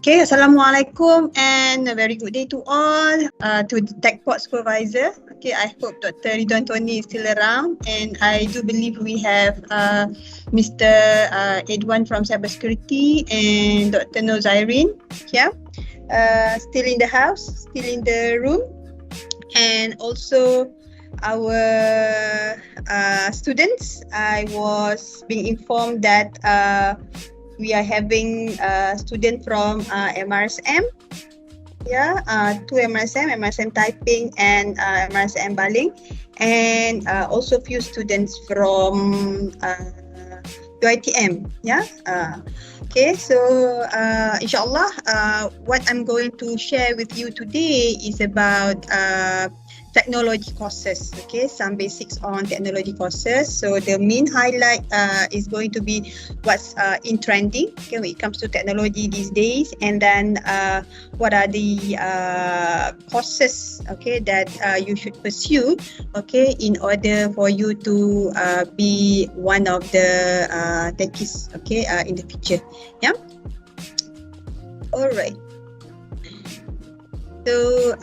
Okay, Assalamualaikum and a very good day to all, to the Techpod supervisor. Okay, I hope Dr. Ridwan Tony is still around, and I do believe we have Mr. Edwan from Cybersecurity and Dr. Nozairin, yeah, still in the house, still in the room, and also our students. I was being informed that we are having a student from MRSM, yeah, two MRSM typing and MRSM baling, and also few students from UITM, yeah. Okay, so inshallah, what I'm going to share with you today is about technology courses. Okay, some basics on technology courses. So the main highlight is going to be what's in trending, okay, when it comes to technology these days, and then what are the courses, okay, that you should pursue, okay, in order for you to be one of the techies, okay, in the future. Yeah. All right. So,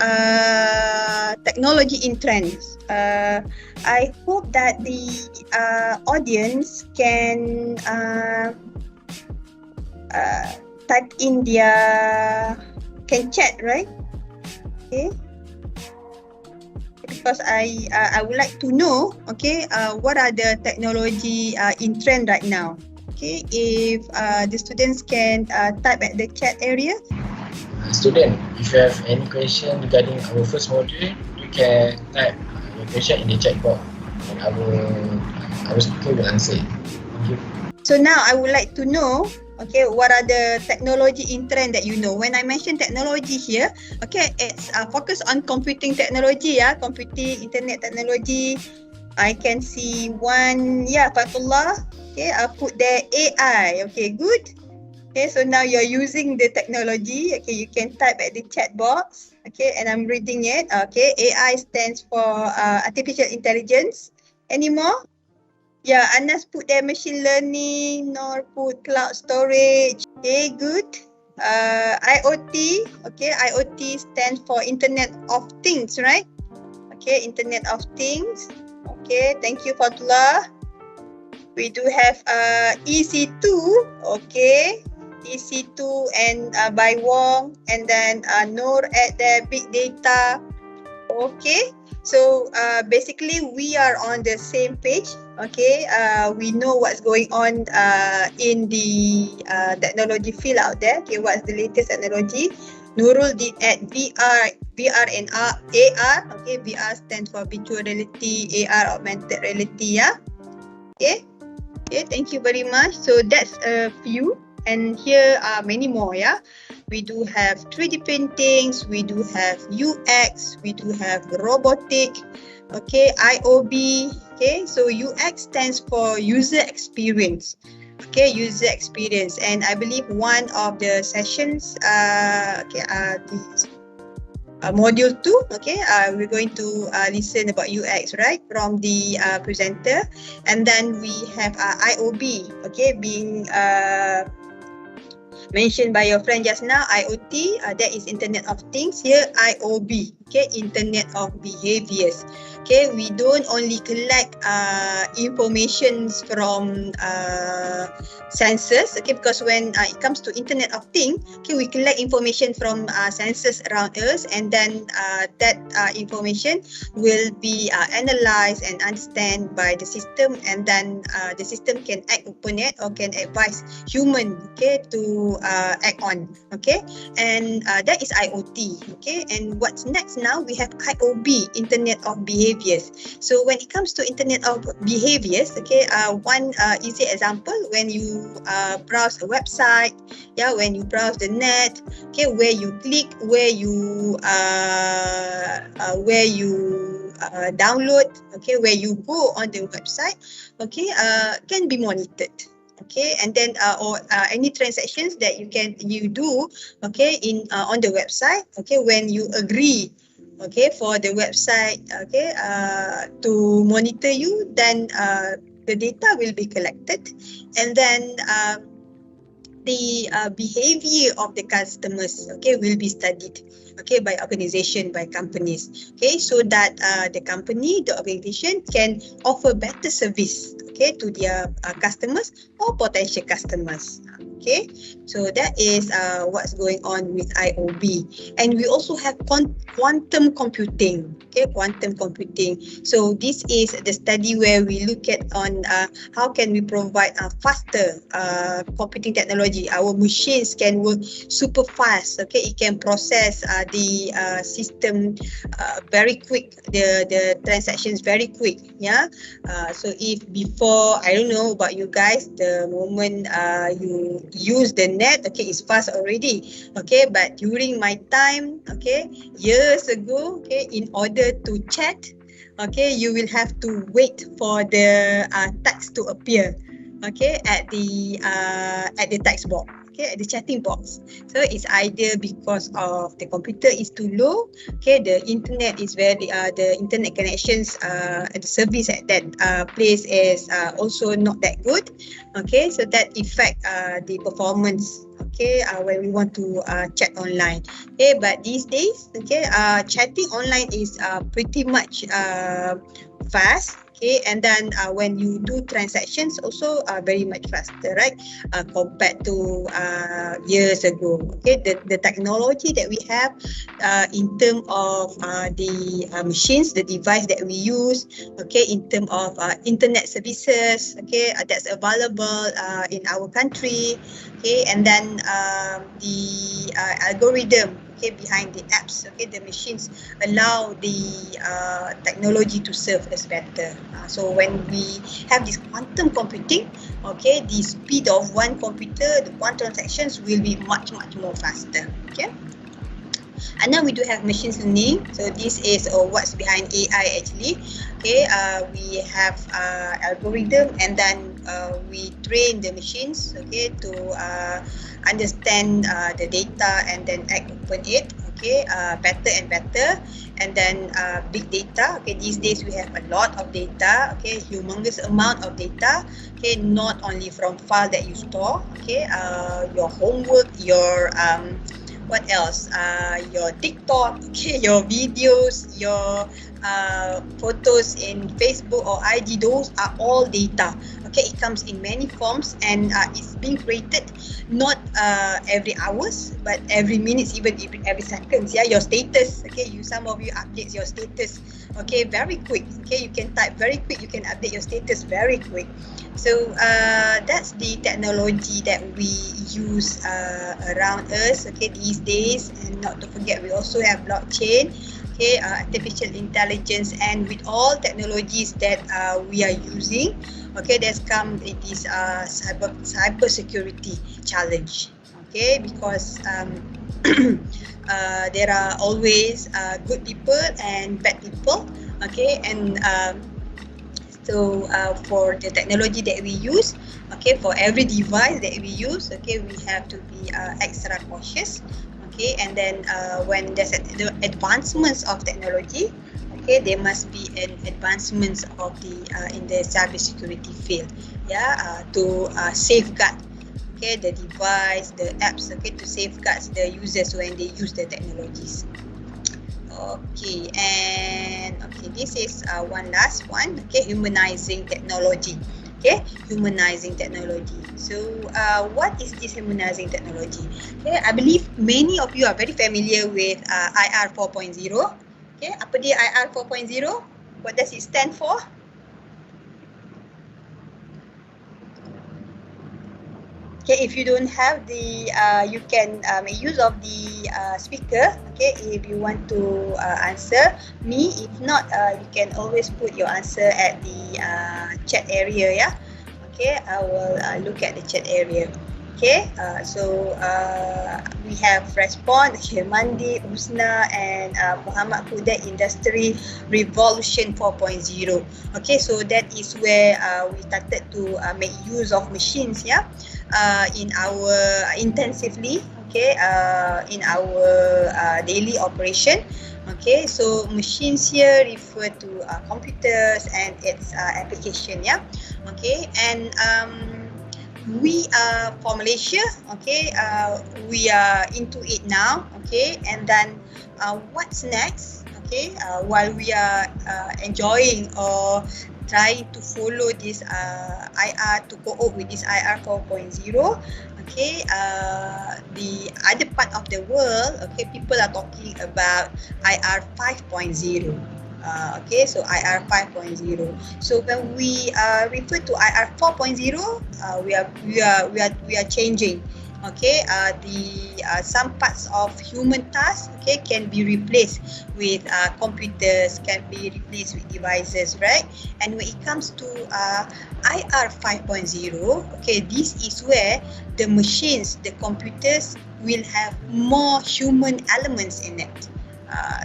technology in trends. I hope that the audience can type in can chat, right? Okay. Because I would like to know, okay, what are the technology in trend right now? Okay, if the students can type at the chat area. Student, if you have any question regarding our first module, you can type your question in the chat box and our speaker will answer it. Thank you. So now I would like to know, okay, what are the technology in trend that you know? When I mention technology here, okay, it's focus on computing technology, yeah, computing, internet technology. I can see one, yeah, Fatullah, okay, I put there AI, okay, good. Okay, so now you're using the technology. Okay, you can type at the chat box. Okay, and I'm reading it. Okay, AI stands for artificial intelligence. Any more? Yeah, Anas put there machine learning, Nor put cloud storage. Okay, good. IoT. Okay, IoT stands for Internet of Things, right? Okay, Internet of Things. Okay, thank you, Fatullah. We do have EC2. Okay. EC2 and by Wong, and then Noor at the big data. Okay, so basically we are on the same page. Okay, we know what's going on in the technology field out there. Okay, what's the latest technology? Nurul did at VR and AR. Okay, VR stands for virtual reality, AR augmented reality. Yeah. Okay. Okay, thank you very much. So that's a few. And here are many more, yeah. We do have 3D printings, we do have UX, we do have robotic, okay, IOB, okay. So UX stands for user experience, okay, user experience. And I believe one of the sessions, module 2, okay, we're going to listen about UX, right, from the presenter. And then we have IOB, okay, being mentioned by your friend just now. IoT, that is Internet of Things. Here IOB, okay, Internet of Behaviors. Okay, we don't only collect informations from sensors, okay, because when it comes to Internet of Things, okay, we collect information from sensors around us, and then that information will be analyzed and understand by the system, and then the system can act upon it or can advise human, okay, to act on, okay, and that is IoT, okay. And what's next now? We have IOB, Internet of Behaviors. So when it comes to Internet of Behaviors, okay, one easy example, when you browse a website, yeah, when you browse the net, okay, where you click, where you download, okay, where you go on the website, okay, can be monitored. Okay, and then or any transactions that you do, okay, in on the website, okay, when you agree, okay, for the website, okay, to monitor you, then the data will be collected, and then the behavior of the customers, okay, will be studied, okay, by organization, by companies, okay, so that the company, the organization can offer better service, okay, to their customers or potential customers. Okay, so that is what's going on with IOB. And we also have quantum computing. Okay, quantum computing. So this is the study where we look at on how can we provide faster computing technology. Our machines can work super fast. Okay, it can process the system very quick. The transactions very quick. Yeah. So if before, I don't know about you guys, the moment you use the net, okay, it's fast already, okay, but during my time, okay, years ago, okay, in order to chat, okay, you will have to wait for the text to appear, okay, at the text box, okay, at the chatting box. So it's either because of the computer is too low, okay, the internet is the internet connections and the service at that place is also not that good, okay, so that affect the performance, okay, when we want to chat online, okay. But these days, okay, chatting online is pretty much fast, okay, and then when you do transactions also very much faster, right, compared to years ago, okay. The technology that we have in terms of the machines, the device that we use, okay, in terms of internet services, okay, that's available in our country, okay, and then the algorithm, okay, behind the apps, okay, the machines allow the technology to serve us better. So when we have this quantum computing, okay, the speed of one computer, the one transactions will be much more faster, okay. And now we do have machine learning. So this is what's behind AI actually. Okay, we have algorithm, and then we train the machines, okay, to understand the data and then act upon it, okay, better and better. And then big data, okay, these days we have a lot of data, okay, humongous amount of data, okay, not only from file that you store, okay, your homework, your what else, your TikTok, okay, your videos, your photos in Facebook or IG, those are all data, okay. It comes in many forms, and it's being created not every hours, but every minutes, even every seconds. Yeah, your status, okay, some of you update your status, okay, very quick, okay, you can type very quick, you can update your status very quick. So that's the technology that we use around us, okay, these days. And not to forget, we also have blockchain, okay, artificial intelligence, and with all technologies that we are using, okay, there's come this cyber security challenge, okay, because there are always good people and bad people, okay, and so for the technology that we use, okay, for every device that we use, okay, we have to be extra cautious, okay. And then when there's the advancements of technology, okay, there must be an advancements of the in the cybersecurity field, yeah, to safeguard, okay, the device, the apps, okay, to safeguard the users when they use the technologies. Okay, and okay, this is one last one, okay, humanizing technology. Okay, humanizing technology. So what is this humanizing technology? Okay, I believe many of you are very familiar with IR 4.0. Okay, apa dia IR 4.0? What does it stand for? Okay, if you don't have the, you can make use of the speaker, okay, if you want to answer me. If not, you can always put your answer at the chat area, yeah. Okay, I will look at the chat area. Okay, so we have respond, okay, Mandi, Usna, and Muhammad Kudat, Industry Revolution 4.0. Okay, so that is where we started to make use of machines, yeah, in our intensively, okay, in our daily operation. Okay, so machines here refer to computers and its application, yeah. Okay, and we are for Malaysia, okay, we are into it now, okay, and then what's next, okay, while we are enjoying or trying to follow this IR to cope with this IR 4.0, okay, the other part of the world, okay, people are talking about IR 5.0. Okay, so IR 5.0. So when we refer to IR 4.0, we are changing. Okay, some parts of human tasks, okay, can be replaced with computers, can be replaced with devices, right? And when it comes to IR 5.0, okay, this is where the machines, the computers will have more human elements in it.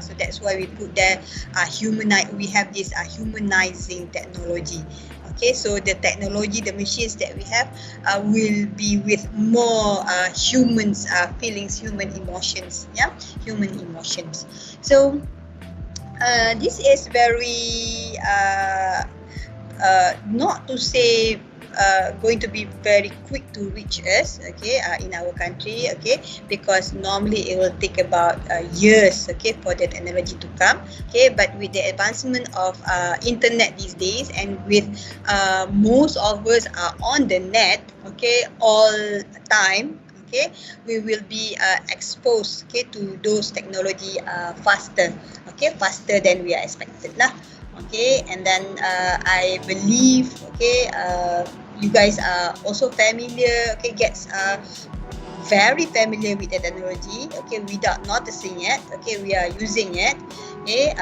So that's why we put there we have this humanizing technology. Okay, so the technology, the machines that we have will be with more humans feelings, human emotions, yeah, human emotions. So this is very not to say going to be very quick to reach us, okay, in our country, okay, because normally it will take about years, okay, for the technology to come, okay. But with the advancement of internet these days, and with most of us are on the net, okay, all time, okay, we will be exposed, okay, to those technology faster, okay, faster than we are expected lah. Okay, and then I believe, okay, you guys are also familiar, okay, gets very familiar with the technology, okay, without noticing it, okay, we are using it, okay,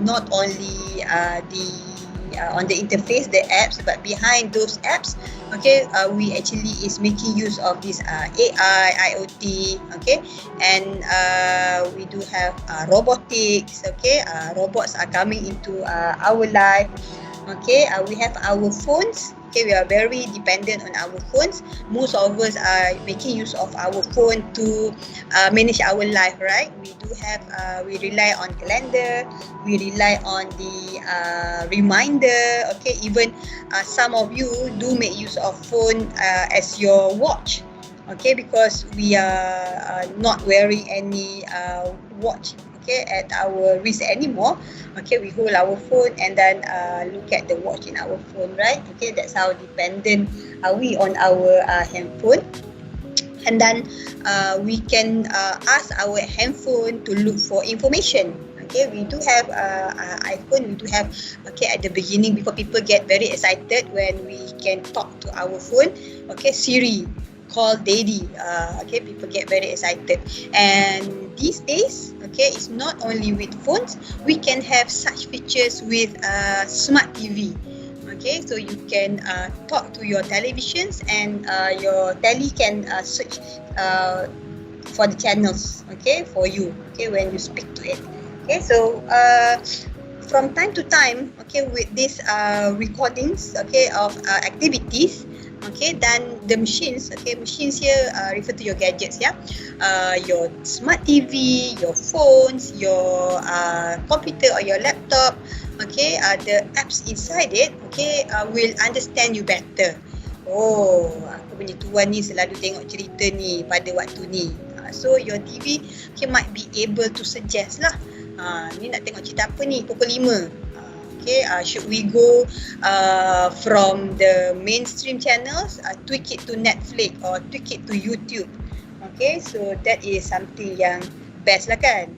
not only on the interface, the apps, but behind those apps, okay, we actually is making use of this AI, IoT, okay, and we do have robotics, okay, robots are coming into our life, okay, we have our phones, okay, we are very dependent on our phones. Most of us are making use of our phone to manage our life, right? We do have, we rely on calendar, we rely on the reminder, okay, even some of you do make use of phone as your watch, okay, because we are not wearing any watch, okay, at our wrist anymore, okay, we hold our phone and then look at the watch in our phone, right? Okay, that's how dependent are we on our handphone. And then we can ask our handphone to look for information. Okay, we do have iPhone, we do have, okay, at the beginning, before people get very excited when we can talk to our phone, okay, Siri, call daddy, okay, people get very excited. And these days, okay, it's not only with phones, we can have such features with smart TV. Okay, so you can talk to your televisions, and your telly can search for the channels, okay, for you, okay, when you speak to it. Okay, so from time to time, okay, with these recordings, okay, of activities, okay, then the machines, okay, machines here refer to your gadgets, yeah, your smart TV, your phones, your computer or your laptop, okay, the apps inside it, okay, will understand you better. Oh, aku punya tuan ni selalu tengok cerita ni pada waktu ni. So your TV, okay, might be able to suggest lah, ni nak tengok cerita apa ni pukul 5. Okay, should we go from the mainstream channels, tweak it to Netflix or tweak it to YouTube. Okay, so that is something yang best lah kan.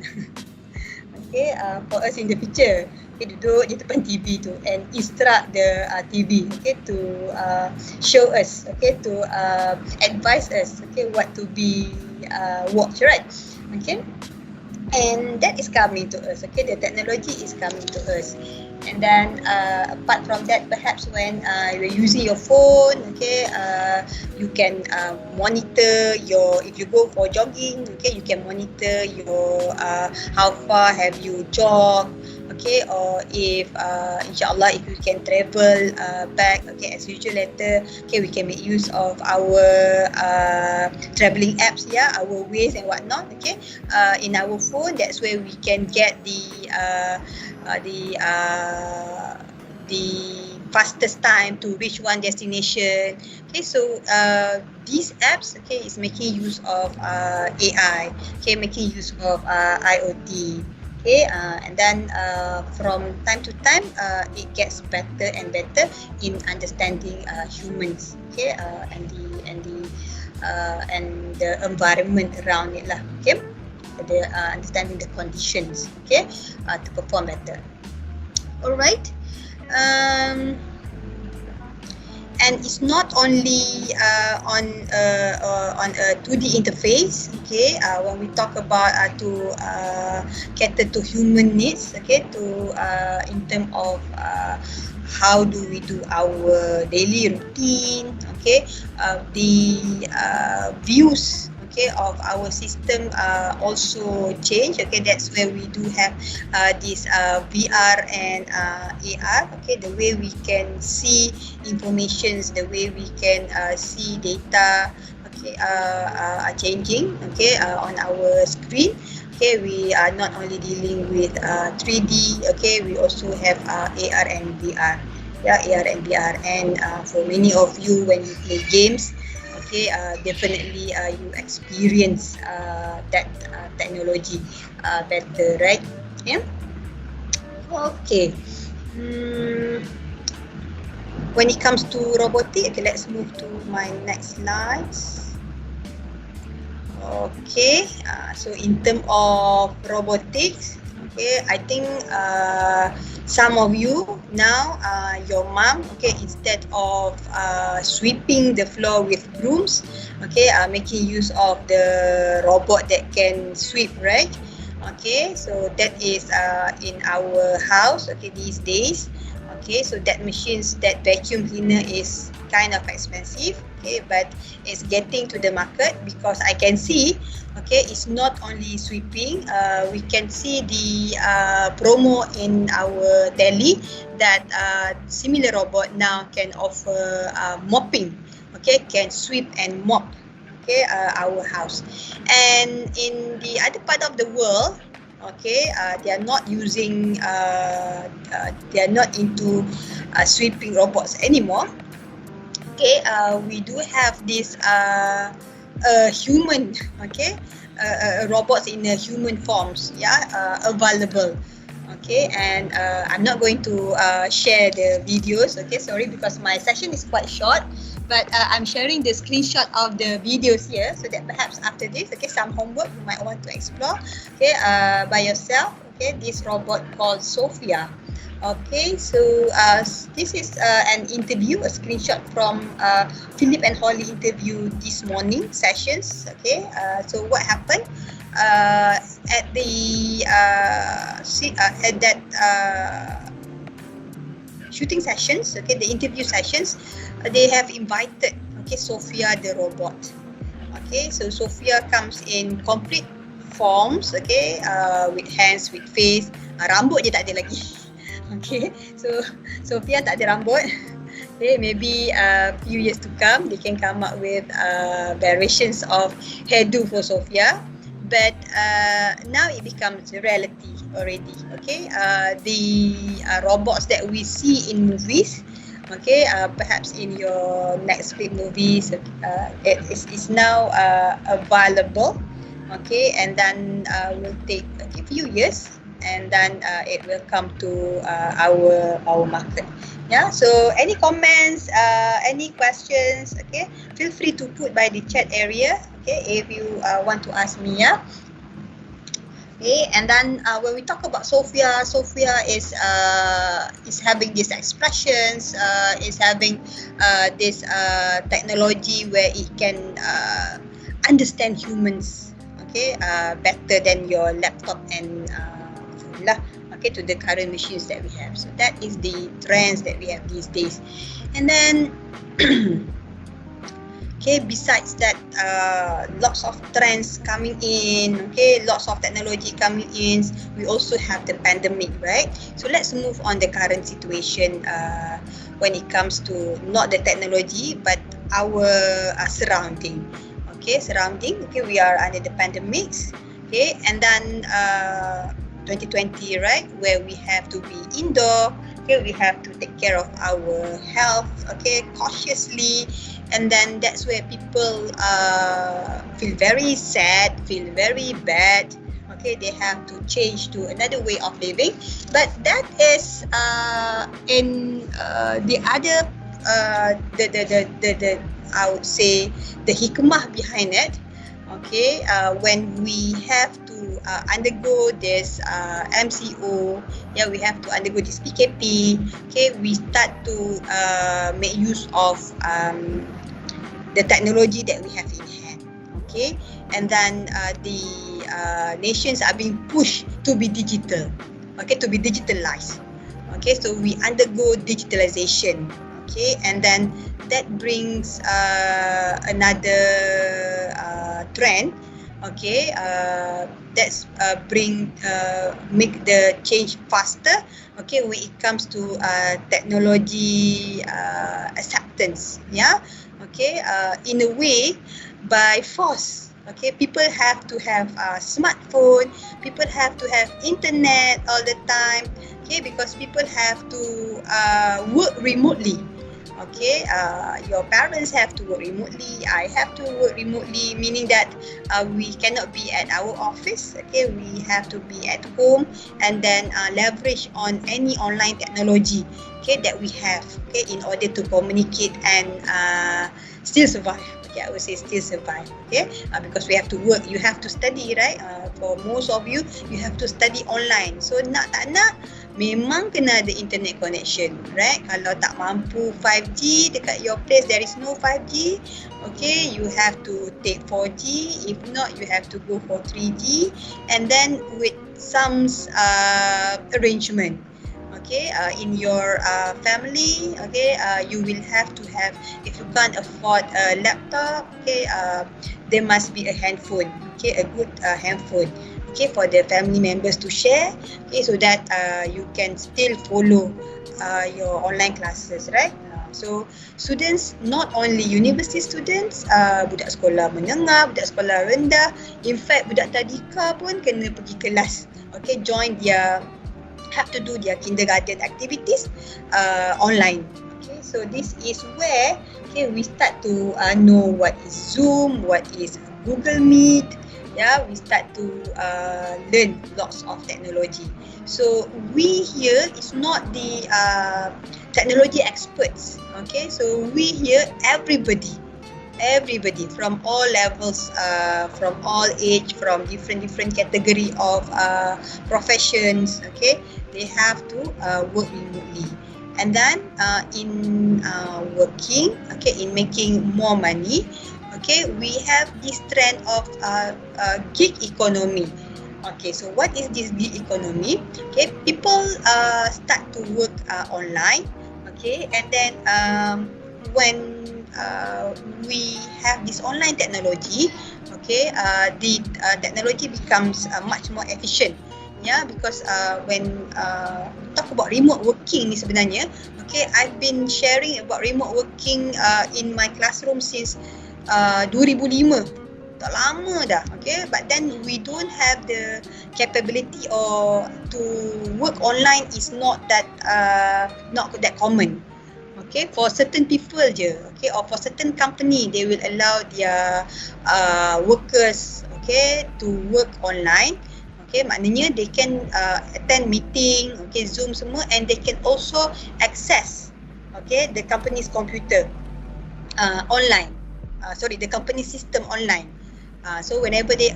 Okay, for us in the future, okay, duduk di depan TV tu and instruct the TV, okay, to show us, okay, to advise us, okay, what to be watch, right? Okay, and that is coming to us, okay, the technology is coming to us. And then apart from that, perhaps when you're using your phone, okay, you can monitor your, if you go for jogging, okay, you can monitor your how far have you jogged, okay, or if inshallah if you can travel back, okay, as usual later, okay, we can make use of our travelling apps, yeah, our Waze and whatnot, okay, in our phone. That's where we can get the the fastest time to reach one destination. Okay, so these apps, okay, is making use of AI, okay, making use of IoT. Okay, and then from time to time, it gets better and better in understanding humans, okay, and the environment around it lah, okay, understanding the conditions, okay, to perform better. Alright. And it's not only on a 2D interface. Okay, when we talk about to cater to human needs. Okay, to in terms of how do we do our daily routine. Okay, the views, okay, of our system also change. Okay, that's where we do have this VR and AR. Okay, the way we can see informations, the way we can see data, okay, are changing. Okay, on our screen. Okay, we are not only dealing with 3D. Okay, we also have AR and VR. Yeah, AR and VR. And for many of you, when you play games, okay, definitely you experience that technology better, right? Yeah. Okay. When it comes to robotic, okay, let's move to my next slides. Okay, so in terms of robotics, okay, I think some of you now, your mom, okay, instead of sweeping the floor with brooms, okay, making use of the robot that can sweep, right? Okay, so that is in our house, okay, these days. Okay, so that machines, that vacuum cleaner is kind of expensive, okay, but it's getting to the market because I can see, okay, it's not only sweeping. We can see the promo in our telly that similar robot now can offer mopping, okay, can sweep and mop, okay, our house. And in the other part of the world, okay, they are not using, they are not into sweeping robots anymore. Okay, we do have this human, okay, robots in a human forms, yeah, available. Okay, and I'm not going to share the videos, okay, sorry, because my session is quite short, but I'm sharing the screenshot of the videos here, so that perhaps after this, okay, some homework you might want to explore, okay, by yourself. Okay, this robot called Sophia. Okay, so this is an interview, a screenshot from Philip and Holly interview this morning sessions. Okay, so what happened at the at that shooting sessions, okay, the interview sessions, they have invited, okay, Sophia the robot. Okay, so Sophia comes in complete forms, okay, with hands, with face, rambut je tak ada lagi. Okay, so Sophia tak ada rambut. Okay, maybe a few years to come, they can come up with variations of hairdo for Sophia. But now it becomes a reality already. Okay, the robots that we see in movies, okay, perhaps in your Netflix movies, it is now available. Okay, and then will take a few years. And then it will come to our market. Yeah. So any comments, any questions? Okay. Feel free to put by the chat area. Okay. If you want to ask me, yeah. Okay. And then when we talk about Sophia, Sophia is having these expressions, is having this technology where it can understand humans. Okay. Better than your laptop and okay, to the current machines that we have. So that is the trends that we have these days. And then okay, besides that, lots of trends coming in, okay, lots of technology coming in. We also have the pandemic, right? So let's move on the current situation when it comes to not the technology but our surrounding. Okay, surrounding. Okay, we are under the pandemics. Okay, and then 2020, right, where we have to be indoor, Okay, we have to take care of our health, okay, cautiously, and then that's where people feel very sad, feel very bad. Okay, they have to change to another way of living, but that is in the other the I would say the hikmah behind it. Okay, when we have to undergo this MCO, yeah, we have to undergo this PKP. Okay, we start to make use of the technology that we have in hand. Okay, and then the nations are being pushed to be digital. Okay, to be digitalized. Okay, so we undergo digitalization. Okay, and then that brings another trend. Okay, that's make the change faster. Okay, when it comes to technology acceptance. Yeah. Okay, in a way, by force. Okay, people have to have a smartphone. People have to have internet all the time. Okay, because people have to work remotely. Okay, your parents have to work remotely. I have to work remotely, meaning that we cannot be at our office. Okay, we have to be at home and then leverage on any online technology. Okay, that we have. Okay, in order to communicate and still survive. Okay, I would say still survive. Okay, because we have to work, you have to study, right? For most of you, you have to study online. So nak tak nak, memang kena ada internet connection, right? Kalau tak mampu 5G dekat your place, there is no 5G. Okay, you have to take 4G. If not, you have to go for 3G. And then with some arrangement. Okay, in your family, okay, you will have to have, if you can't afford a laptop, okay, there must be a handphone, okay, a good handphone, okay, for the family members to share, okay, so that you can still follow your online classes, right? So students, not only university students, budak sekolah menengah, budak sekolah rendah, in fact budak tadika pun kena pergi kelas, okay, have to do their kindergarten activities online. Okay, so this is where, okay, we start to know what is Zoom, what is Google Meet. Yeah, we start to learn lots of technology. So we here is not the technology experts. Okay, so we here everybody from all levels, from all age, from different category of professions. Okay, they have to work remotely, and then in working, okay, in making more money. Okay, we have this trend of gig economy. Okay, so what is this gig economy? Okay, people start to work online. Okay, and then when we have this online technology, okay, the technology becomes much more efficient. Yeah, because when talk about remote working ni sebenarnya, okay, I've been sharing about remote working in my classroom since 2005. Tak lama dah, okay, but then we don't have the capability or to work online is not that common. Okay, for certain people je, okay, or for certain company, they will allow their workers, okay, to work online. Okay, maknanya they can attend meeting, okay, Zoom semua, and they can also access, okay, the company's computer online. The company system online. So whenever they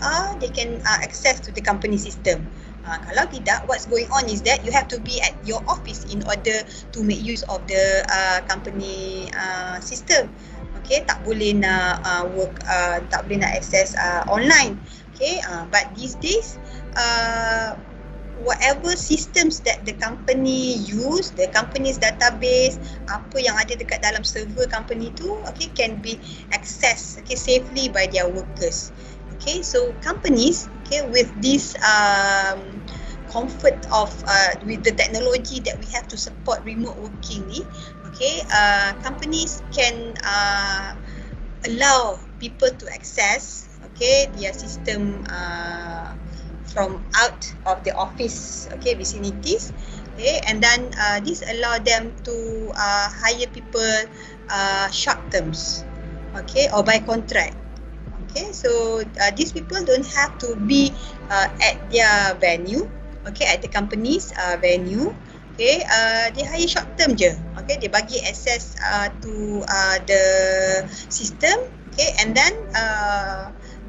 can access to the company system. Kalau tidak, what's going on is that you have to be at your office in order to make use of the company system. Okay, tak boleh nak work, tak boleh nak access online. Okay, but these days, whatever systems that the company use, the company's database, apa yang ada dekat dalam server company tu, okay, can be accessed, okay, safely by their workers. Okay, so companies, okay, with this comfort of with the technology that we have to support remote working ni, okay, companies can allow people to access, okay, their system from out of the office, okay, vicinities. Okay, and then this allow them to hire people short terms, okay, or by contract. Okay, so these people don't have to be at their venue, okay, at the company's venue. Okay, they hire short term je. Okay, they bagi access to the system. Okay, and then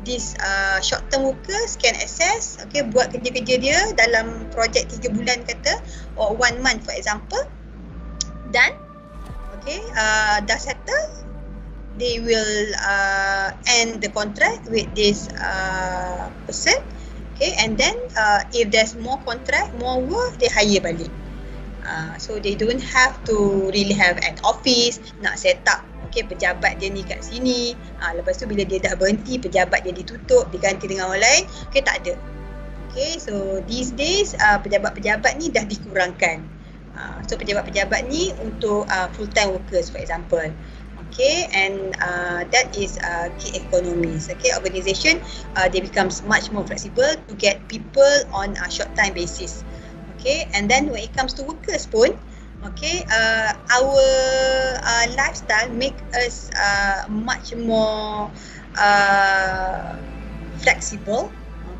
these short term workers can access, okay, buat kerja-kerja dia dalam projek 3 bulan kata, or 1 month for example. Dan okay, dah settle, they will end the contract with this person. Okay, and then if there's more contract, more work, they hire balik. So they don't have to really have an office, nak set up, okay, pejabat dia ni kat sini. Lepas tu bila dia dah berhenti, pejabat dia ditutup, diganti dengan orang lain. Okay, tak ada. Okay, so these days pejabat-pejabat ni dah dikurangkan. So pejabat-pejabat ni untuk full-time workers for example. Okay, and that is gig economies. Okay, organisation they becomes much more flexible to get people on a short time basis. Okay, and then when it comes to workers pun, okay, our lifestyle make us much more flexible.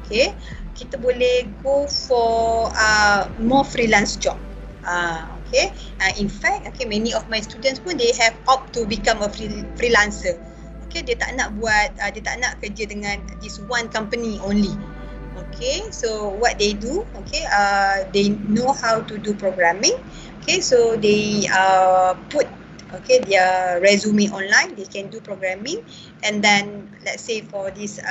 Okay, kita boleh go for more freelance job. Okay, in fact, okay, many of my students pun they have opt to become a freelancer. Okay, dia tak nak buat, dia tak nak kerja dengan this one company only. Okay, so what they do, okay, they know how to do programming. Okay, so they put, okay, their resume online, they can do programming, and then let's say for this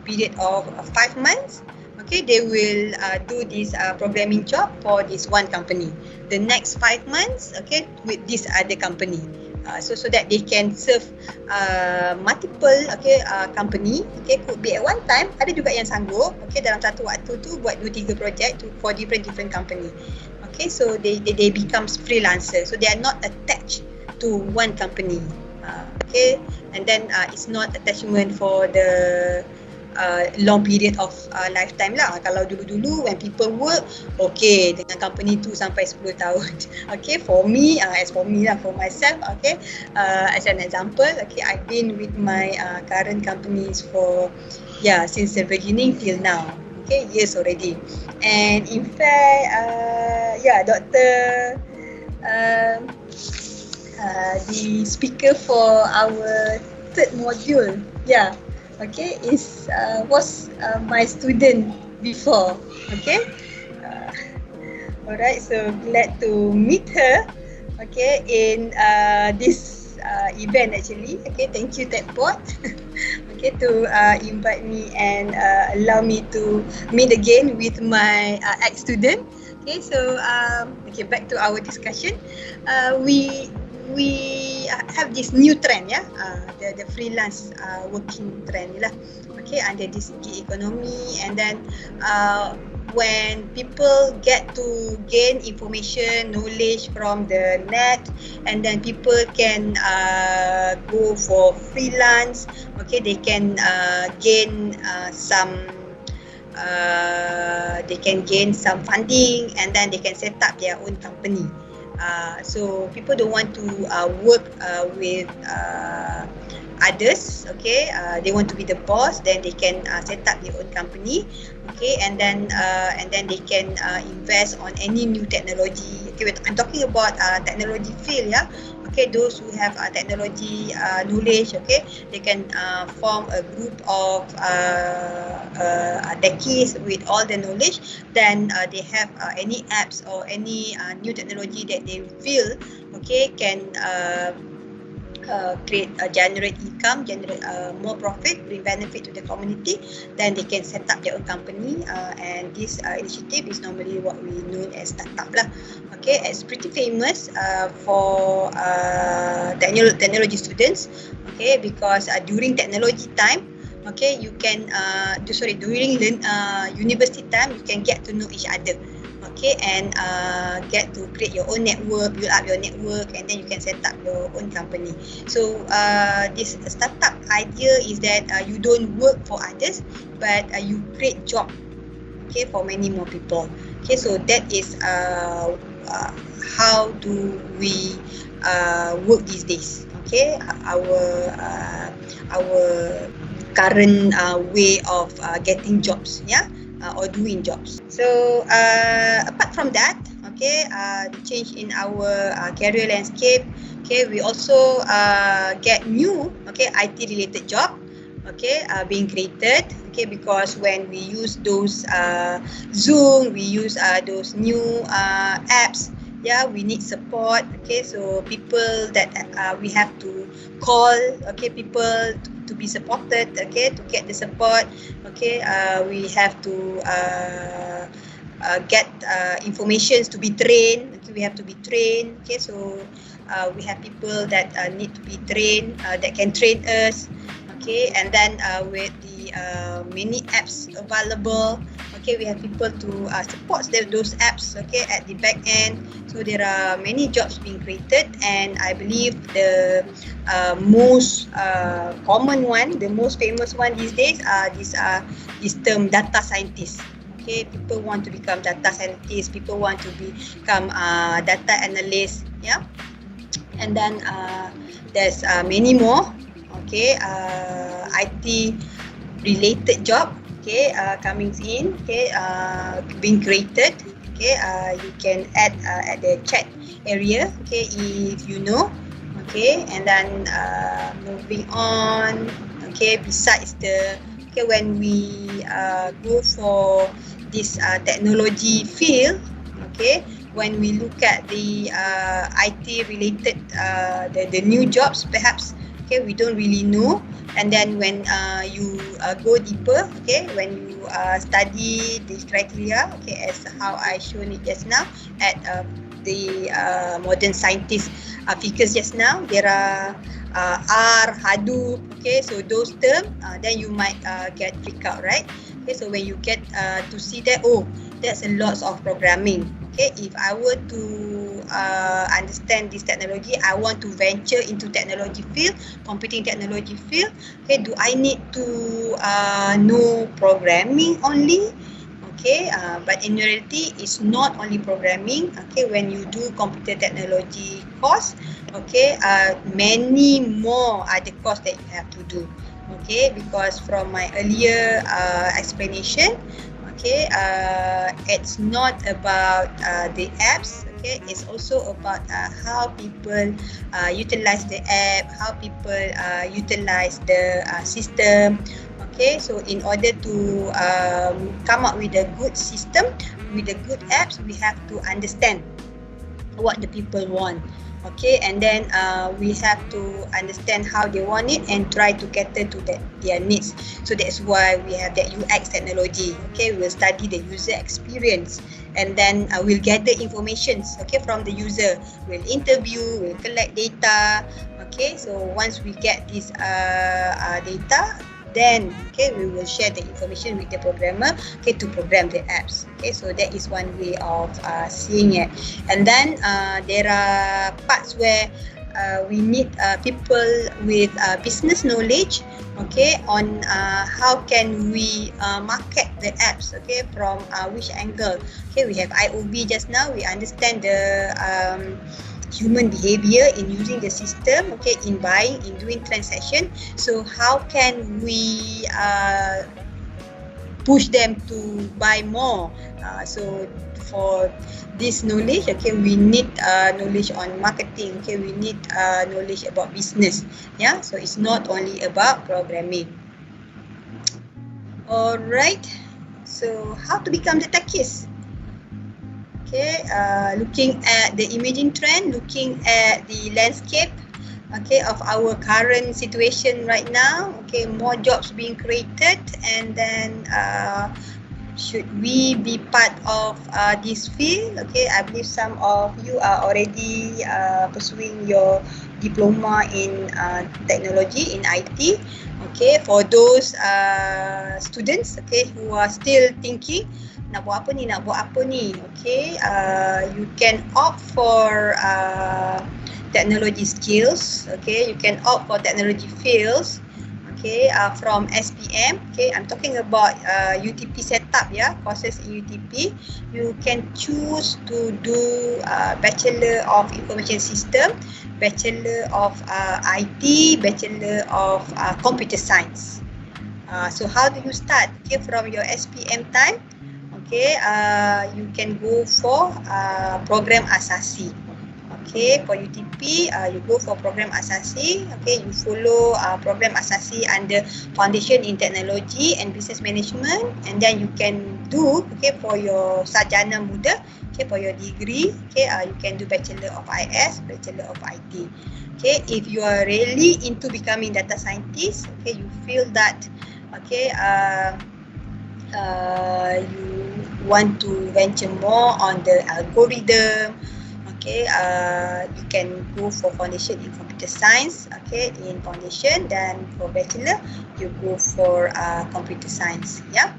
period of 5 months, okay, they will do this programming job for this one company. The next 5 months, okay, with this other company. So that they can serve multiple, okay, company. Okay, could be at one time. Ada juga yang sanggup, okay, dalam satu waktu tu buat 2-3 project for different company. Okay, so they becomes freelancer. So they are not attached to one company. Okay, and then it's not attachment for the long period of lifetime lah. Kalau dulu-dulu when people work, okay, dengan company tu sampai 10 tahun. Okay, for me, as for me lah, for myself, okay, as an example, okay, I've been with my current companies for, since the beginning till now. Okay, years already. And in fact, Doctor, the speaker for our third module, okay, was my student before. Okay, alright, so glad to meet her, okay, in this event actually. Okay, thank you Techpod, okay, to invite me and allow me to meet again with my ex-student. Okay, so okay, back to our discussion. We have this new trend, the freelance working trend lah. Okay, under this gig economy, and then when people get to gain information, knowledge from the net, and then people can go for freelance. Okay, they can gain some funding, and then they can set up their own company. So people don't want to work with others. Okay, they want to be the boss. Then they can set up their own company. Okay, and then they can invest on any new technology. Okay, I'm talking about technology field, Okay, those who have technology knowledge, okay, they can form a group of techies with all the knowledge. Then they have any apps or any new technology that they feel, okay, can generate income, generate more profit, bring benefit to the community. Then they can set up their own company, and this initiative is normally what we know as startup lah. Okay, it's pretty famous for technology students. Okay, because during technology time, okay, you can during university time, you can get to know each other. Okay, and get to create your own network, build up your network, and then you can set up your own company. So this startup idea is that you don't work for others, but you create job. okay, for many more people. Okay, so that is how do we work these days. Okay, our current way of getting jobs, yeah, or doing jobs. So apart from that, okay, the change in our career landscape. Okay, we also get new, okay, IT related job, okay, being created, okay, because when we use those Zoom, we use those new apps, yeah, we need support, okay, so people that we have to call, okay, people to be supported, okay, to get the support, okay, we have to get informations to be trained, okay, we have to be trained, okay, so we have people that need to be trained, that can train us, okay, and then with the many apps available, okay, we have people to support those apps, okay, at the back end. So there are many jobs being created, and I believe the most common one, the most famous one these days are this term data scientist. Okay, people want to become data scientists, people want to become data analysts, yeah, and then there's many more, okay, IT related job, okay, coming in, okay, being created, okay, you can add at the chat area, okay, if you know, okay, and then moving on, okay, besides the, okay, when we go for this technology field, okay, when we look at the IT related the new jobs, perhaps, okay, we don't really know, and then when you go deeper, okay, when you study this criteria, okay, as how I shown it just now at the modern scientist figures just now, there are R, Hadoop, okay, so those terms, then you might get freaked out, right? Okay, so when you get to see that, oh, there's a lot of programming. Okay, if I were to understand this technology, I want to venture into technology field, computing technology field. Okay, do I need to know programming only? Okay, but in reality, it's not only programming. Okay, when you do computer technology course, okay, many more are the course that you have to do. Okay, because from my earlier explanation, okay, it's not about the apps, okay, it's also about how people utilize the app, how people utilize the system, okay, so in order to come up with a good system, with the good apps, we have to understand what the people want. Okay, and then we have to understand how they want it and try to cater to their needs. So that's why we have that UX technology. Okay, we'll study the user experience, and then we'll gather informations, okay, from the user. We'll interview, we'll collect data. Okay, so once we get this data, then, okay, we will share the information with the programmer, okay, to program the apps. Okay, so that is one way of seeing it. And then there are parts where we need people with business knowledge, okay, on how can we market the apps, okay, from which angle. Okay, we have IOB just now, we understand the human behavior in using the system, okay, in buying, in doing transaction. So how can we push them to buy more? So for this knowledge, okay, we need knowledge on marketing, okay, we need knowledge about business, yeah, so it's not only about programming. Alright, so how to become the techies? Okay, looking at the emerging trend, looking at the landscape, okay, of our current situation right now, okay, more jobs being created, and then should we be part of this field? Okay, I believe some of you are already pursuing your diploma in technology, in IT. Okay, for those students, okay, who are still thinking, nak buat apa ni, okay, you can opt for technology skills, okay, you can opt for technology fields, okay, from SPM. Okay, I'm talking about UTP setup, yeah, courses in UTP. You can choose to do Bachelor of Information System, Bachelor of IT, Bachelor of Computer Science. So how do you start? Okay, from your SPM time, okay, you can go for program asasi. Okay, for UTP, you go for program asasi. Okay, you follow program asasi under Foundation in Technology and Business Management, and then you can do, okay, for your sarjana muda, okay, for your degree, okay, you can do Bachelor of IS, Bachelor of IT. Okay, if you are really into becoming data scientist, okay, you feel that, okay, you want to venture more on the algorithm, okay, you can go for foundation in computer science, okay, in foundation. Then for bachelor, you go for computer science, yeah.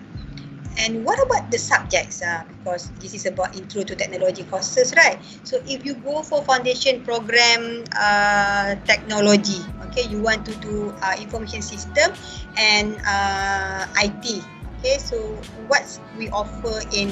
And what about the subjects? Because this is about intro to technology courses, right? So if you go for foundation program technology, okay, you want to do information system and IT. Okay, so what we offer in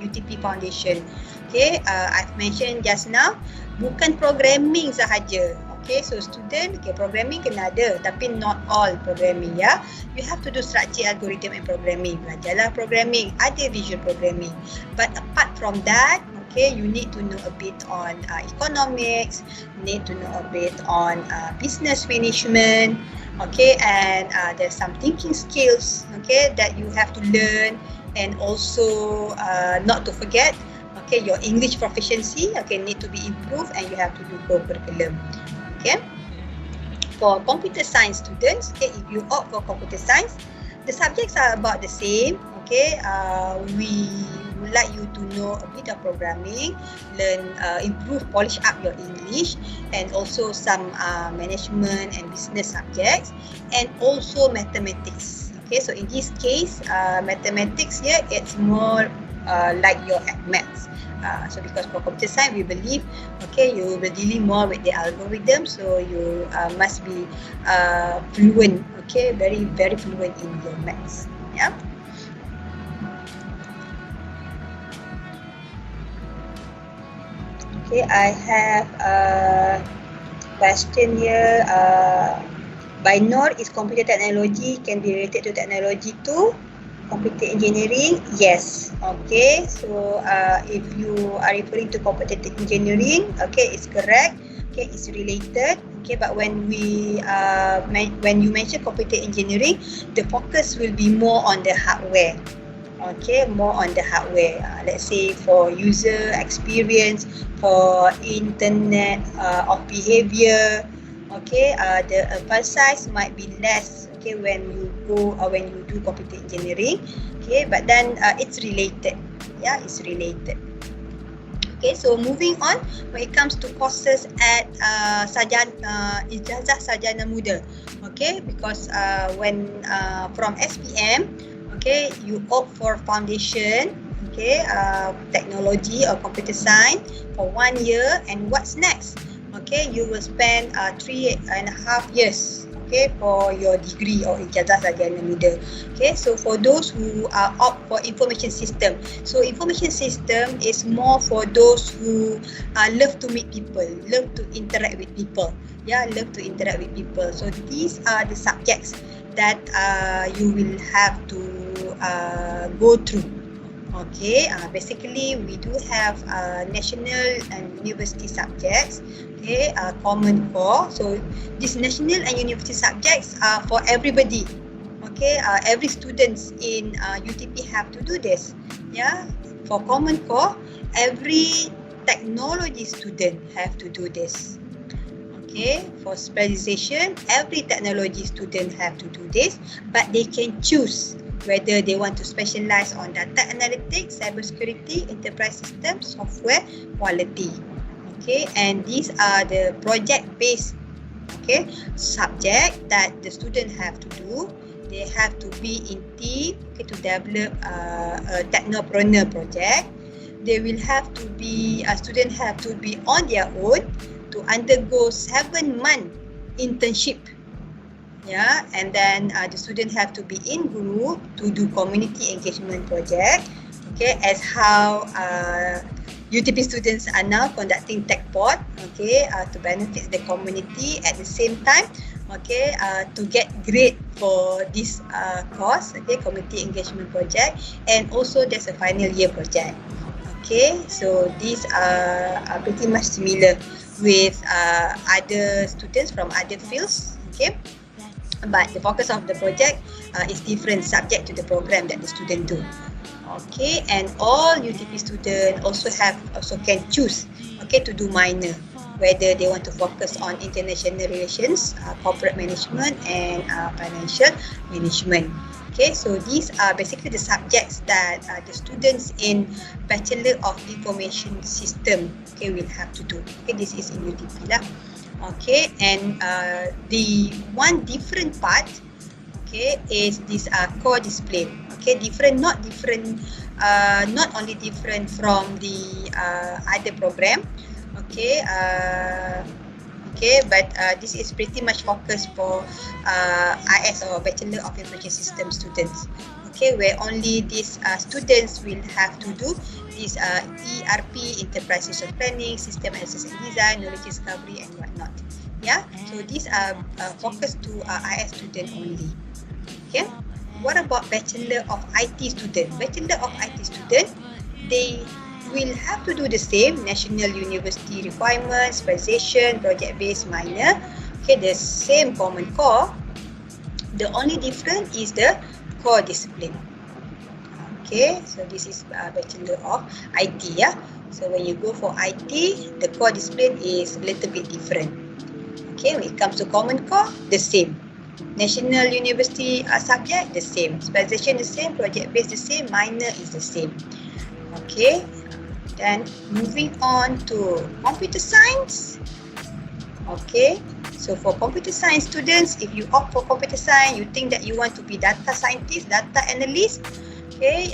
UTP Foundation? Okay, I've mentioned just now, bukan programming sahaja. Okay, so student, okay, programming kena ada, tapi not all programming, ya. You have to do structure, algorithm and programming. Belajarlah programming, ada visual programming. But apart from that, okay, you need to know a bit on economics, need to know a bit on business management, okay, and there's some thinking skills, okay, that you have to learn, and also not to forget, okay, your English proficiency, okay, need to be improved, and you have to do co-curriculum. Okay, for computer science students, okay, if you opt for computer science, the subjects are about the same. Okay, we would like you to know a bit of programming, learn, improve, polish up your English, and also some management and business subjects, and also mathematics. Okay, so in this case, mathematics here, it's more like your maths. So because for computer science, we believe, okay, you will be dealing more with the algorithm, so you must be fluent, okay, very, very fluent in your maths, yeah. Okay, I have a question here. By Nor, is computer technology can be related to technology too? Computer engineering, yes. Okay, so if you are referring to computer engineering, okay, it's correct. Okay, it's related. Okay, but when we when you mention computer engineering, the focus will be more on the hardware. Okay, more on the hardware. Let's say for user experience, for internet of behavior. Okay, the emphasis might be less. Okay, when you go when you do computer engineering, okay, but then it's related, yeah, it's related. Okay, so moving on, when it comes to courses at ijazah sarjana muda, okay, because when from SPM, okay, you opt for foundation, okay, technology or computer science for 1 year, and what's next? Okay, you will spend 3.5 years. Okay, for your degree or ijazah sarjana muda. Okay, so for those who opt for information system, so information system is more for those who love to meet people, love to interact with people. Yeah, love to interact with people. So these are the subjects that you will have to go through. Okay, basically we do have national and university subjects. Okay, common core. So these national and university subjects are for everybody. Okay, every students in UTP have to do this. Yeah, for common core, every technology student have to do this. Okay, for specialization, every technology student have to do this, but they can choose whether they want to specialize on data analytics, cybersecurity, enterprise system, software, quality. Okay, and these are the project-based, okay, subject that the student have to do. They have to be in team, okay, to develop a technopreneur project. They will have to be, student have to be on their own to undergo 7-month internship. Yeah, and then the students have to be in group to do community engagement project. Okay, as how UTP students are now conducting Techpod. Okay, to benefit the community at the same time. Okay, to get grade for this course. Okay, community engagement project, and also there's a final year project. Okay, so these are pretty much similar with other students from other fields. Okay. But the focus of the project is different subject to the program that the student do. Okay, and all UTP students also can choose, okay, to do minor, whether they want to focus on international relations, corporate management, and financial management. Okay, so these are basically the subjects that the students in Bachelor of Information System, okay, will have to do. Okay, this is in UTP lah. Okay, and the one different part, okay, is this core discipline. Okay, not only different from the other program. Okay, but this is pretty much focused for IS or Bachelor of Information System students. Okay, where only these students will have to do this ERP, Enterprise Resource Planning, System Analysis and Design, Knowledge Discovery and whatnot. Yeah, so these are focused to IS student only. Okay, what about Bachelor of IT student? Bachelor of IT student, they will have to do the same national university requirements, specialization, project-based minor. Okay, the same common core. The only difference is the core discipline. Okay, so this is Bachelor of IT. Yeah, so when you go for IT, the core discipline is a little bit different. Okay, when it comes to common core, the same. National university subject, the same. Specialization, the same. Project-based, the same. Minor is the same. Okay, then moving on to computer science. Okay, so for computer science students, if you opt for computer science, you think that you want to be data scientist, data analyst, okay,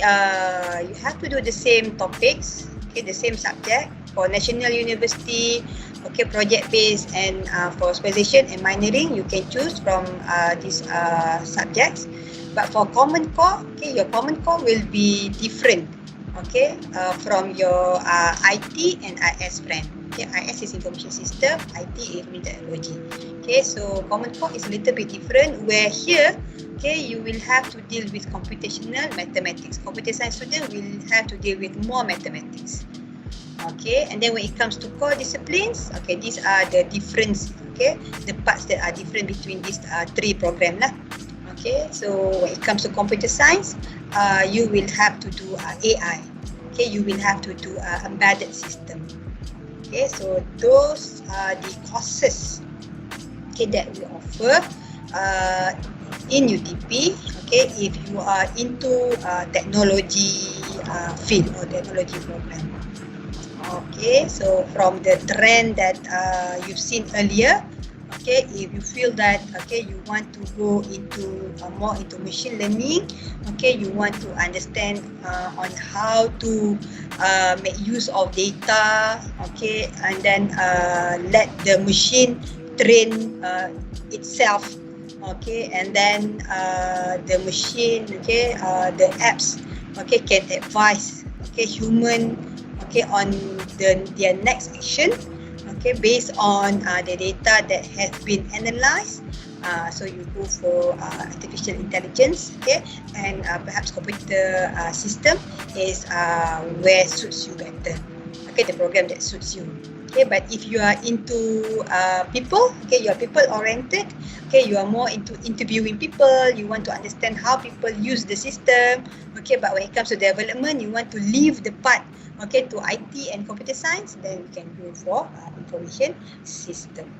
you have to do the same topics, okay, the same subject. For national university, okay, project based, and for specialization and minoring, you can choose from these subjects. But for common core, okay, your common core will be different, okay, from your IT and IS friend. Okay, IS is information system, IT is information technology. Okay, so common core is a little bit different, where here, okay, you will have to deal with computational mathematics. Computer science student will have to deal with more mathematics. Okay, and then when it comes to core disciplines, okay, these are the difference, okay, the parts that are different between these three programs lah. Okay, so when it comes to computer science, you will have to do AI. Okay, you will have to do embedded system. Okay, so those are the courses, okay, that we offer in UTP. Okay, if you are into technology field or technology program. Okay, so from the trend that you've seen earlier, okay, if you feel that, okay, you want to go into more into machine learning, okay, you want to understand on how to make use of data, okay, and then let the machine train itself, okay, and then the machine, okay, the apps, okay, can advise, okay, human, okay, on their next action, okay, based on the data that has been analyzed. So you go for artificial intelligence, okay, and perhaps computer system is where suits you better, okay, the program that suits you. Okay, but if you are into people, okay, you are people oriented, okay, you are more into interviewing people, you want to understand how people use the system, okay, but when it comes to development, you want to leave the part, okay, to IT and computer science, then you can go for information system.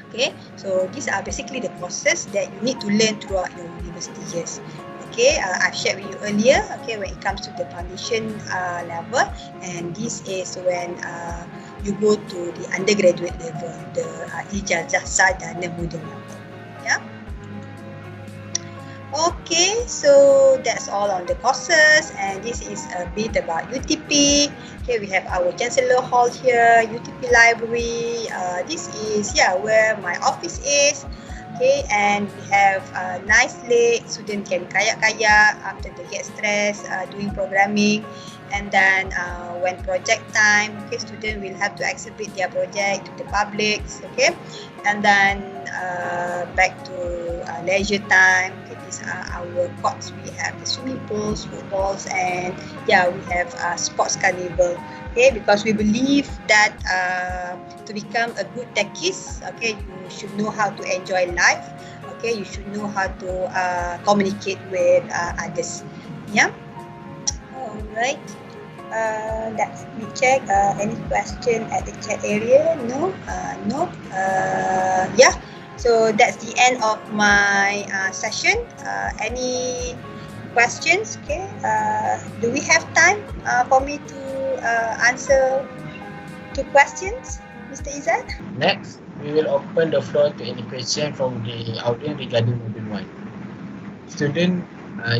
Okay, so these are basically the courses that you need to learn throughout your university years. Okay, I've shared with you earlier, okay, when it comes to the foundation level, and this is when you go to the undergraduate level, the ijazah sarjana muda level. Yeah. Okay, so that's all on the courses, and this is a bit about UTP. Okay, we have our Chancellor Hall here, UTP Library. This is where my office is. Okay, and we have nice lake. Student can kayak-kayak after they get stressed doing programming. And then when project time, okay, student will have to exhibit their project to the public. Okay, and then back to leisure time. Okay, these are our courts. We have the swimming pools, footballs, and yeah, we have sports carnival. Okay, because we believe that to become a good techist, okay, you should know how to enjoy life. Okay, you should know how to communicate with others. Yeah. Alright. Let's me check. Any question at the chat area? No. No. Yeah. So that's the end of my session. Any questions? Okay. Do we have time for me to answer 2 questions, Mr. Izzat? Next, we will open the floor to any question from the audience regarding module 1. Student,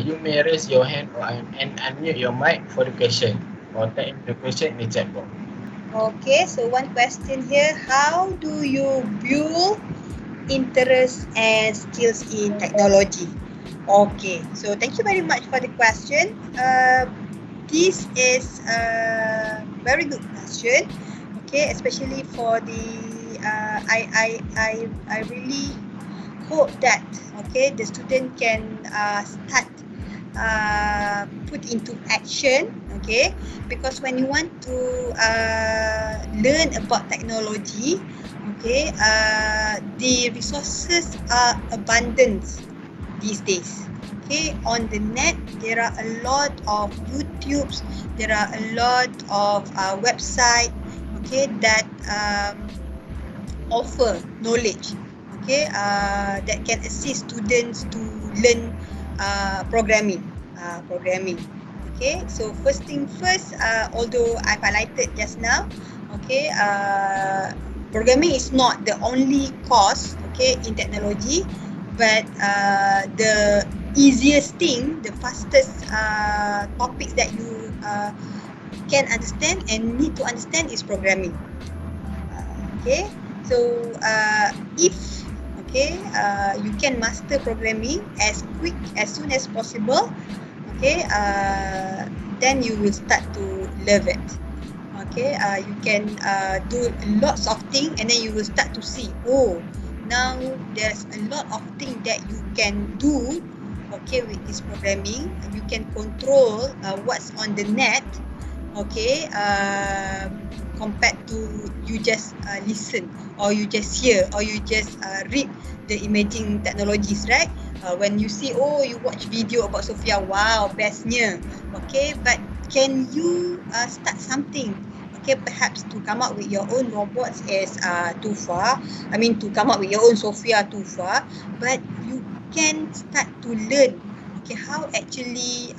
you may raise your hand and unmute your mic for the question or type the question in the chat box. Okay, so one question here. How do you build interest and skills in technology? Okay, so thank you very much for the question. This is a very good question. Okay, especially for the I really hope that okay the student can start put into action, okay, because when you want to learn about technology, okay, the resources are abundant these days. Okay, on the net there are a lot of YouTubes, there are a lot of websites, okay, that offer knowledge, okay, that can assist students to learn programming. Okay, so first thing first, although I've highlighted just now, okay, programming is not the only course, okay, in technology, but the easiest thing, the fastest topics that you can understand and need to understand is programming. Okay, so if okay you can master programming as soon as possible, okay, then you will start to love it. Okay, you can do lots of things and then you will start to see, oh, now there's a lot of things that you can do, okay, with this programming. You can control what's on the net, okay, compared to you just listen or you just hear or you just read the emerging technologies, right? When you see, oh, you watch video about Sophia, wow, bestnya, okay, but can you start something? Okay, perhaps to come up with your own robots is too far. I mean, to come up with your own Sophia too far, but you can start to learn, okay, how actually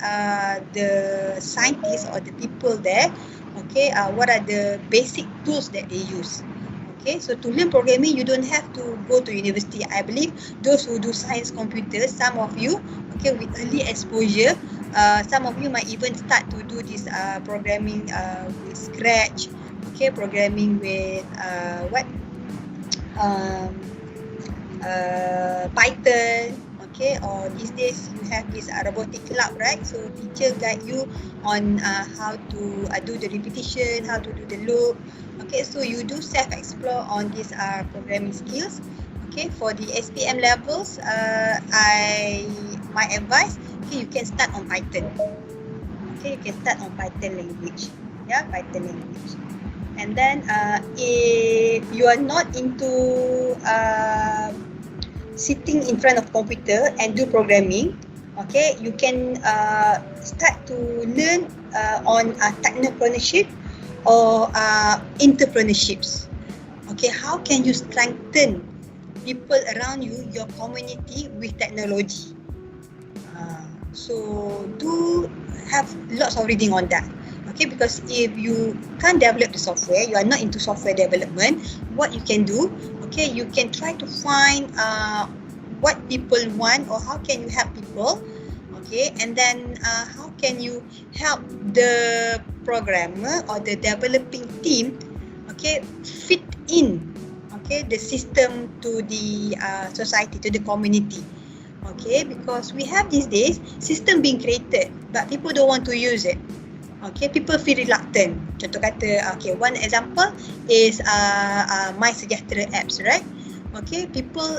the scientists or the people there, okay, what are the basic tools that they use. Okay, so to learn programming, you don't have to go to university. I believe those who do science computers, some of you, okay, with early exposure, some of you might even start to do this programming with Scratch, okay, programming with Python, okay, or these days you have this robotic club, right? So teacher guide you on how to do the repetition, how to do the loop. Okay, so you do self-explore on these programming skills. Okay, for the SPM levels, my advice, okay, you can start on Python. Okay, you can start on Python language. Yeah, Python language. And then if you are not into sitting in front of computer and do programming, okay, you can start to learn on technopreneurship or entrepreneurships. Okay, how can you strengthen people around you, your community, with technology? So do have lots of reading on that. Okay, because if you can't develop the software, you are not into software development, what you can do, okay, you can try to find what people want or how can you help people, okay, and then how can you help the programmer or the developing team, okay, fit in okay, the system to the society, to the community. Okay, because we have these days system being created, but people don't want to use it. Okay, people feel reluctant. Contoh kata, okay, one example is My Sejahtera apps, right? Okay, people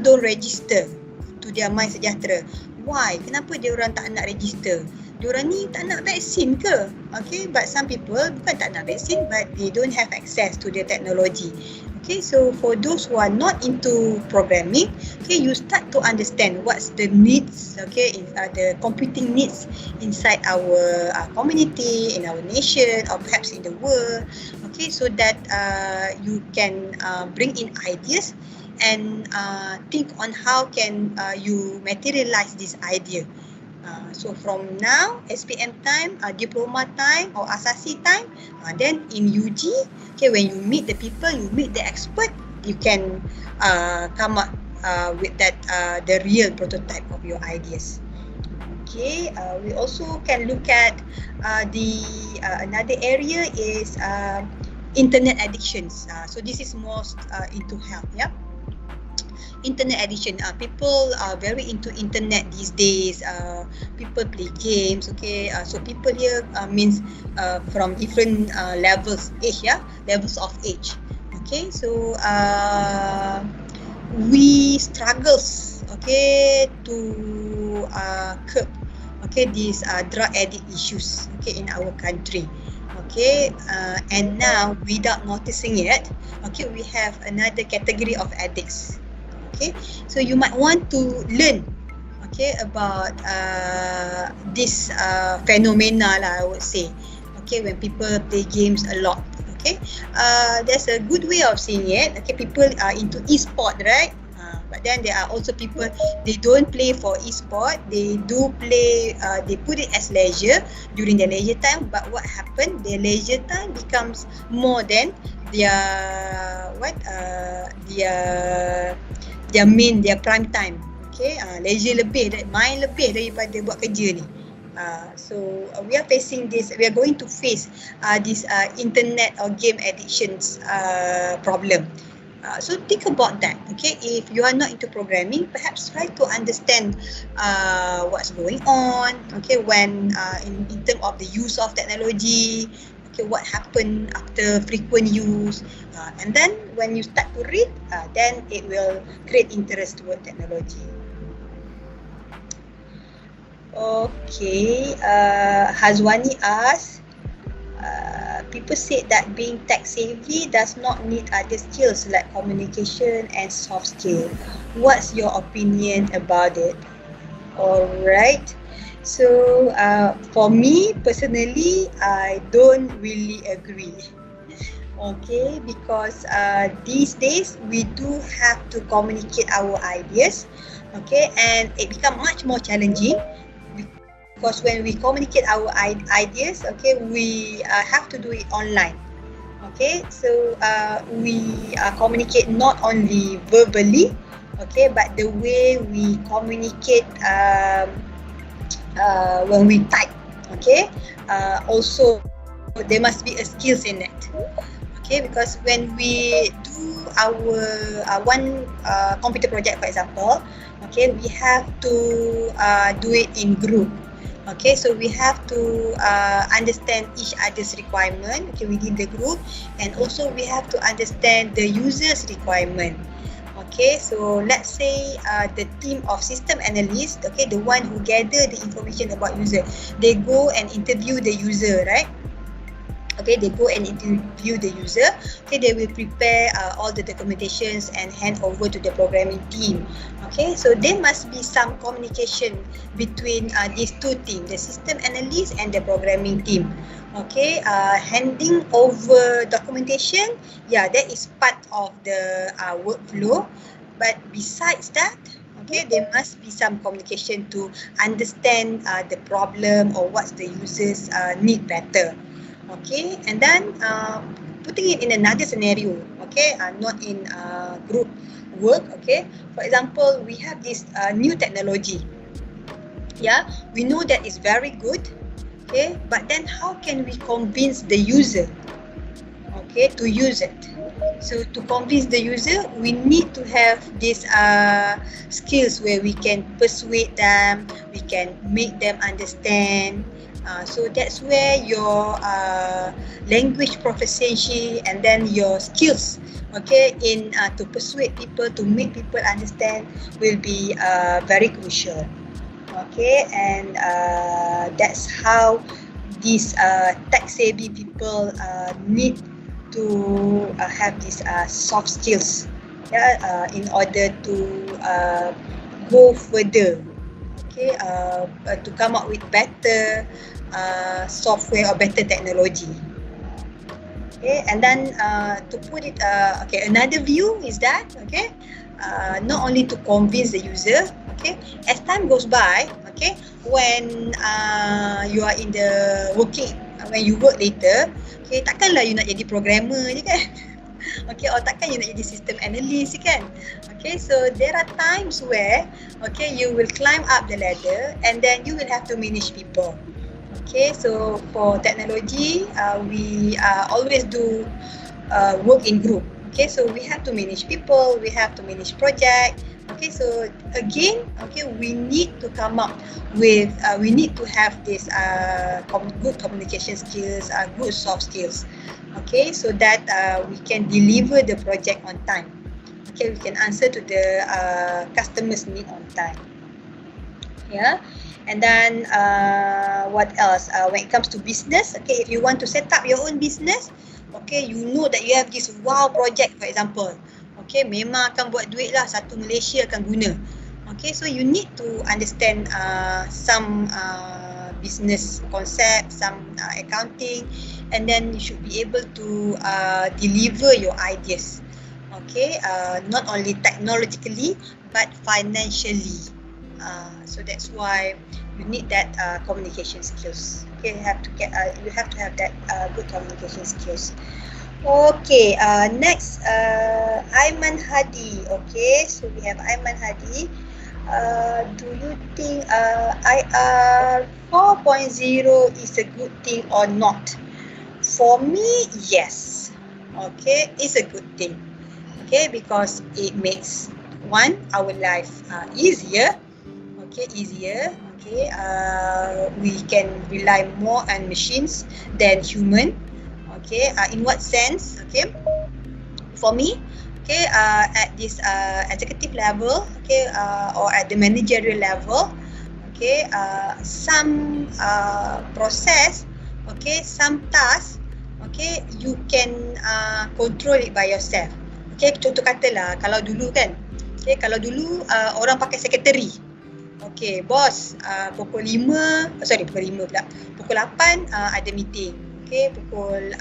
don't register to their My Sejahtera. Why? Kenapa dia orang tak nak register? Diorang ni tak nak vaksin ke? Okay, but some people bukan tak nak vaksin, but they don't have access to the technology. Okay, so for those who are not into programming, okay, you start to understand what's the needs, okay, the computing needs inside our community, in our nation, or perhaps in the world. Okay, so that you can bring in ideas and think on how can you materialize this idea. So from now, SPM time, diploma time or asasi time, then in UG, okay, when you meet the people, you meet the expert, you can come up with that the real prototype of your ideas. Okay, we also can look at another area is internet addictions. So this is most into health, yeah. Internet addiction, people are very into internet these days. People play games, okay. So people here means from different levels of age. Okay, so we struggles, okay, to curb, okay, these drug addict issues, okay, in our country. Okay, and now without noticing it, okay, we have another category of addicts. Okay, so you might want to learn, okay, about this phenomena lah, I would say. Okay, when people play games a lot. Okay, there's a good way of seeing it. Okay, people are into e-sport, right? But then there are also people, they don't play for e-sport. They do play. They put it as leisure during their leisure time. But what happened? Their leisure time becomes more than their their prime time. Okay, leisure lebih, main lebih daripada buat kerja ni. So we are facing this. We are going to face this internet or game addictions problem. So think about that. Okay, if you are not into programming, perhaps try to understand what's going on. Okay, when in terms of the use of technology. Okay, what happened after frequent use, and then when you start to read, then it will create interest toward technology. Okay, Hazwani asks, people say that being tech savvy does not need other skills like communication and soft skill. What's your opinion about it? Alright. So for me personally, I don't really agree. Okay, because these days we do have to communicate our ideas. Okay, and it becomes much more challenging because when we communicate our ideas, okay, we have to do it online. Okay, so we communicate not only verbally, okay, but the way we communicate. When we type, okay, also there must be a skills in it, okay, because when we do our one computer project, for example, okay, we have to do it in group. Okay, so we have to understand each other's requirement, okay, within the group, and also we have to understand the user's requirement. Okay, so let's say the team of system analysts, okay, the one who gather the information about user, they go and interview the user, right? Okay, they go and interview the user. Okay, they will prepare all the documentations and hand over to the programming team. Okay, so there must be some communication between these two teams, the system analyst and the programming team. Okay, handing over documentation, yeah, that is part of the workflow. But besides that, okay, there must be some communication to understand the problem or what's the users need better. Okay, and then putting it in another scenario, okay, not in group work, okay. For example, we have this new technology. Yeah, we know that it's very good, okay, but then how can we convince the user? okay, to use it. So to convince the user, we need to have these skills where we can persuade them, we can make them understand. So that's where your language proficiency and then your skills, okay, in to persuade people, to make people understand, will be very crucial. Okay, and that's how these tech-savvy people need to have these soft skills, in order to go further, okay, to come up with better software or better technology. Okay, and then to put it, okay, another view is that, okay, not only to convince the user, okay, as time goes by, okay, when you are in the working, when you work later, okay, takkanlah you nak jadi programmer je kan. Okay, or takkan you nak jadi system analyst je kan. Okay, so there are times where, okay, you will climb up the ladder and then you will have to manage people. Okay, so for technology, we always do work in group. Okay, so we have to manage people, we have to manage project. Okay, so again, okay, we need to come up with, we need to have this good communication skills, good soft skills. Okay, so that we can deliver the project on time. Okay, we can answer to the customers' need on time. Yeah. And then what else? When it comes to business, okay, if you want to set up your own business, okay, you know that you have this wow project, for example. Okay, memang akan buat duit lah, satu Malaysia akan guna. Okay, so you need to understand some business concept, some accounting, and then you should be able to deliver your ideas. Okay, not only technologically but financially. So that's why you need that communication skills. Okay, you have to have that good communication skills. Okay, next, Aiman Hadi. Okay, so we have Aiman Hadi. Do you think IR 4.0 is a good thing or not? For me, yes. Okay, it's a good thing. Okay, because it makes our life easier. Okay, easier. Okay, we can rely more on machines than human. Okay, in what sense? Okay, for me, okay, at this executive level, okay, or at the managerial level, okay, some process, okay, some task, okay, you can control it by yourself. Okay, contoh katalah, kalau dulu kan, okay, kalau dulu orang pakai secretary. Okay, bos, pukul 5 pula. Pukul 8 ada meeting. Okay, pukul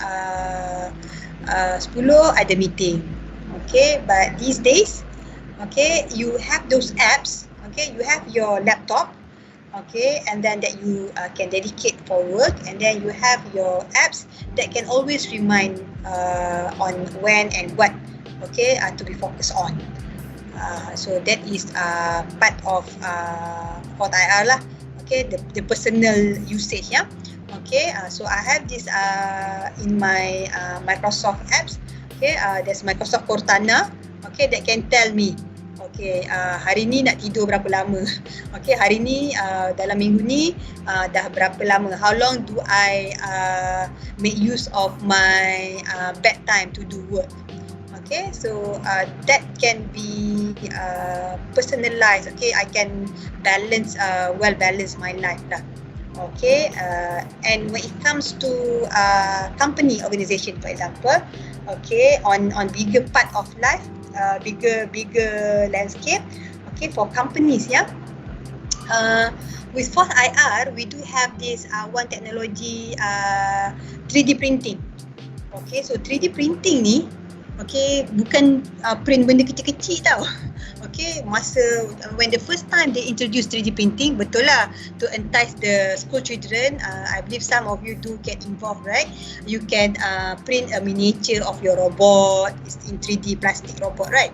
10 ada meeting. Okay, but these days, okay, you have those apps. Okay, you have your laptop. Okay, and then that you can dedicate for work, and then you have your apps that can always remind on when and what, okay, to be focused on. So that is part of what IR lah. Okay, the personal usage, yeah. Okay, so I have this in my Microsoft apps. Okay, there's Microsoft Cortana. Okay, that can tell me, okay, hari ni nak tidur berapa lama. Okay, hari ni dalam minggu ni dah berapa lama. How long do I make use of my bedtime to do work? Okay, so that can be personalized. Okay, I can balance, well balance my life lah. Okay, and when it comes to company organisation, for example, okay, on bigger part of life, bigger landscape, okay, for companies, yeah. With Force IR, we do have this one technology, 3D printing. Okay, so 3D printing ni, okay, bukan print benda kecil-kecil tau. Okay, when the first time they introduced 3D printing, betul lah, to entice the school children, I believe some of you do get involved, right? You can print a miniature of your robot, it's in 3D plastic robot, right?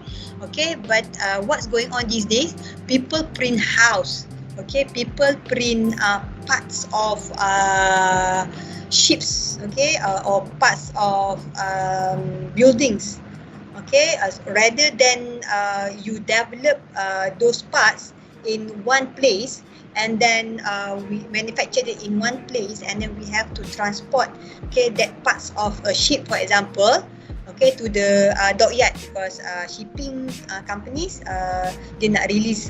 Okay, but what's going on these days? People print house. Okay, people print parts of ships, okay, or parts of buildings, okay, rather than you develop those parts in one place and then we manufacture it in one place and then we have to transport, okay, that parts of a ship, for example, okay, to the dockyard, because shipping companies dia nak release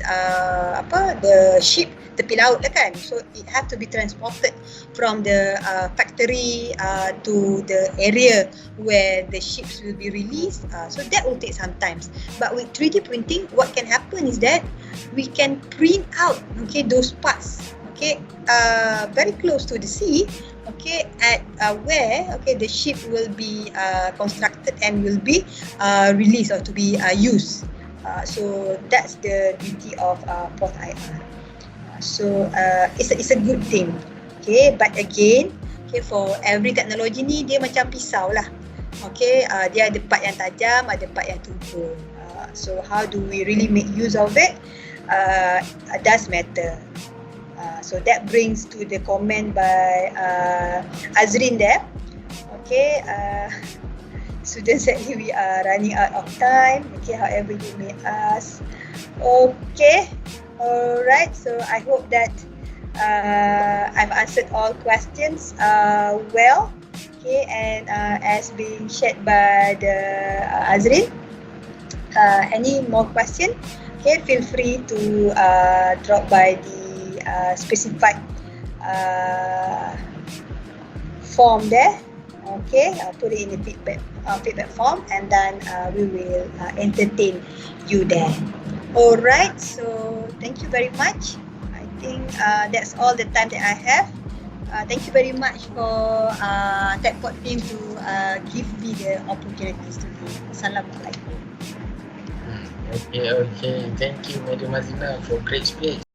the ship tepi laut lah kan, so it have to be transported from the factory to the area where the ships will be released, so that will take some time. But with 3D printing, what can happen is that we can print out, okay, those parts, okay, very close to the sea, okay, at where, okay, the ship will be constructed and will be released or to be used. So that's the beauty of Post IR. So it's a good thing, okay. But again, okay, for every teknologi ni dia macam pisau lah, okay. Dia ada part yang tajam, ada part yang tumpul. So how do we really make use of it? Does matter. So that brings to the comment by Azrin there. Okay, students, sadly we are running out of time. Okay, however you may ask. Okay, alright. So I hope that I've answered all questions well. Okay, and as being shared by the Azrin. Any more question? Okay, feel free to drop by the specified form there. Okay, I'll put it in the feedback form, and then we will entertain you there. Alright, so thank you very much. I think that's all the time that I have. Thank you very much for Techpod team to give me the opportunities to do. Assalamualaikum. Okay. Thank you, Madam Mazlina, for great speech.